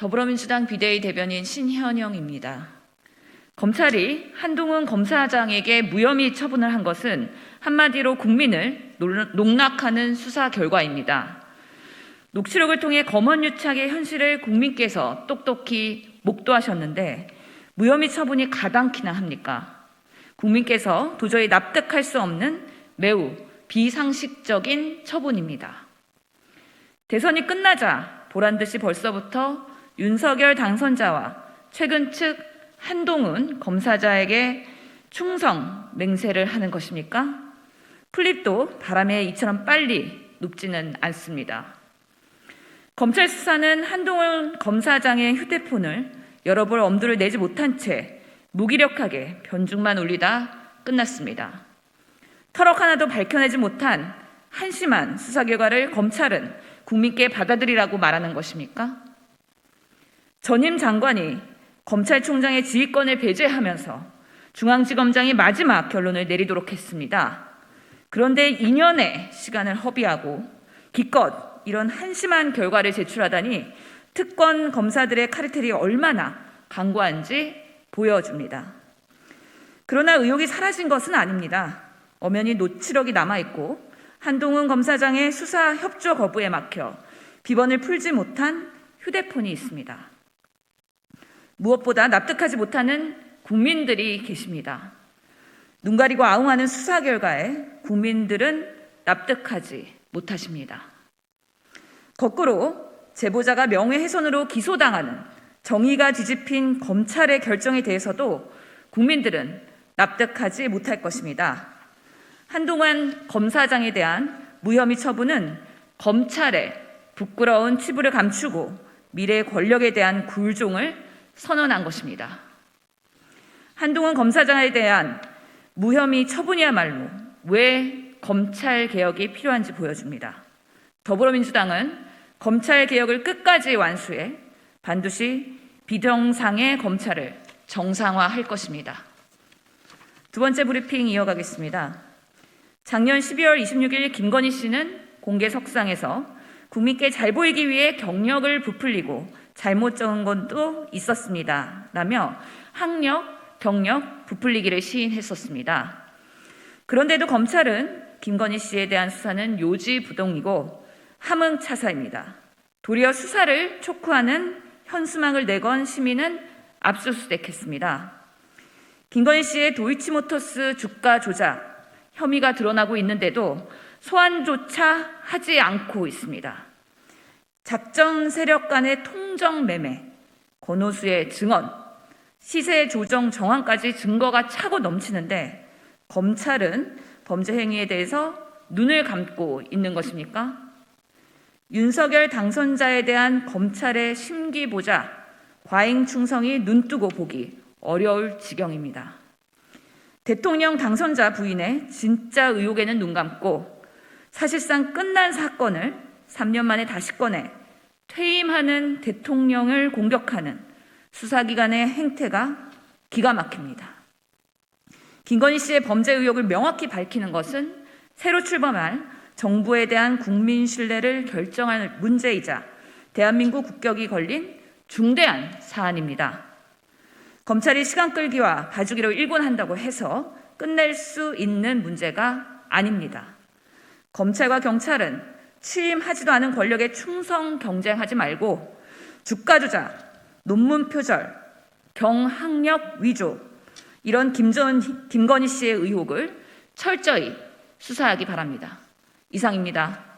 더불어민주당 비대위 대변인 신현영입니다. 검찰이 한동훈 검사장에게 무혐의 처분을 한 것은 한마디로 국민을 농락하는 수사 결과입니다. 녹취록을 통해 검언유착의 현실을 국민께서 똑똑히 목도하셨는데 무혐의 처분이 가당키나 합니까? 국민께서 도저히 납득할 수 없는 매우 비상식적인 처분입니다. 대선이 끝나자 보란듯이 벌써부터 윤석열 당선자와 최근 측 한동훈 검사장에게 충성 맹세를 하는 것입니까? 풀립도 바람에 이처럼 빨리 눕지는 않습니다. 검찰 수사는 한동훈 검사장의 휴대폰을 열어볼 엄두를 내지 못한 채 무기력하게 변죽만 울리다 끝났습니다. 터럭 하나도 밝혀내지 못한 한심한 수사 결과를 검찰은 국민께 받아들이라고 말하는 것입니까? 전임 장관이 검찰총장의 지휘권을 배제하면서 중앙지검장이 마지막 결론을 내리도록 했습니다. 그런데 2년의 시간을 허비하고 기껏 이런 한심한 결과를 제출하다니 특권 검사들의 카르텔이 얼마나 강고한지 보여줍니다. 그러나 의혹이 사라진 것은 아닙니다. 엄연히 녹취록이 남아있고 한동훈 검사장의 수사 협조 거부에 막혀 비번을 풀지 못한 휴대폰이 있습니다. 무엇보다 납득하지 못하는 국민들이 계십니다. 눈 가리고 아웅하는 수사 결과에 국민들은 납득하지 못하십니다. 거꾸로 제보자가 명예훼손으로 기소당하는 정의가 뒤집힌 검찰의 결정에 대해서도 국민들은 납득하지 못할 것입니다. 한동훈 검사장에 대한 무혐의 처분은 검찰의 부끄러운 치부를 감추고 미래의 권력에 대한 굴종을 선언한 것입니다. 한동훈 검사장에 대한 무혐의 처분이야말로 왜 검찰 개혁이 필요한지 보여줍니다. 더불어민주당은 검찰 개혁을 끝까지 완수해 반드시 비정상의 검찰을 정상화할 것입니다. 두 번째 브리핑 이어가겠습니다. 작년 12월 26일 김건희 씨는 공개석상에서 국민께 잘 보이기 위해 경력을 부풀리고 잘못 적은 것도 있었습니다 라며 학력, 경력 부풀리기를 시인했었습니다. 그런데도 검찰은 김건희 씨에 대한 수사는 요지부동이고 함흥차사입니다. 도리어 수사를 촉구하는 현수막을 내건 시민은 압수수색했습니다. 김건희 씨의 도이치모터스 주가 조작 혐의가 드러나고 있는데도 소환조차 하지 않고 있습니다. 작전 세력 간의 통정 매매, 권오수의 증언, 시세 조정 정황까지 증거가 차고 넘치는데 검찰은 범죄 행위에 대해서 눈을 감고 있는 것입니까? 윤석열 당선자에 대한 검찰의 심기보자, 과잉 충성이 눈뜨고 보기 어려울 지경입니다. 대통령 당선자 부인의 진짜 의혹에는 눈 감고 사실상 끝난 사건을 3년 만에 다시 꺼내 퇴임하는 대통령을 공격하는 수사기관의 행태가 기가 막힙니다. 김건희 씨의 범죄 의혹을 명확히 밝히는 것은 새로 출범할 정부에 대한 국민 신뢰를 결정할 문제이자 대한민국 국격이 걸린 중대한 사안입니다. 검찰이 시간 끌기와 봐주기로 일관한다고 해서 끝낼 수 있는 문제가 아닙니다. 검찰과 경찰은 취임하지도 않은 권력에 충성 경쟁하지 말고 주가 조작, 논문 표절, 경학력 위조 이런 김건희 씨의 의혹을 철저히 수사하기 바랍니다. 이상입니다.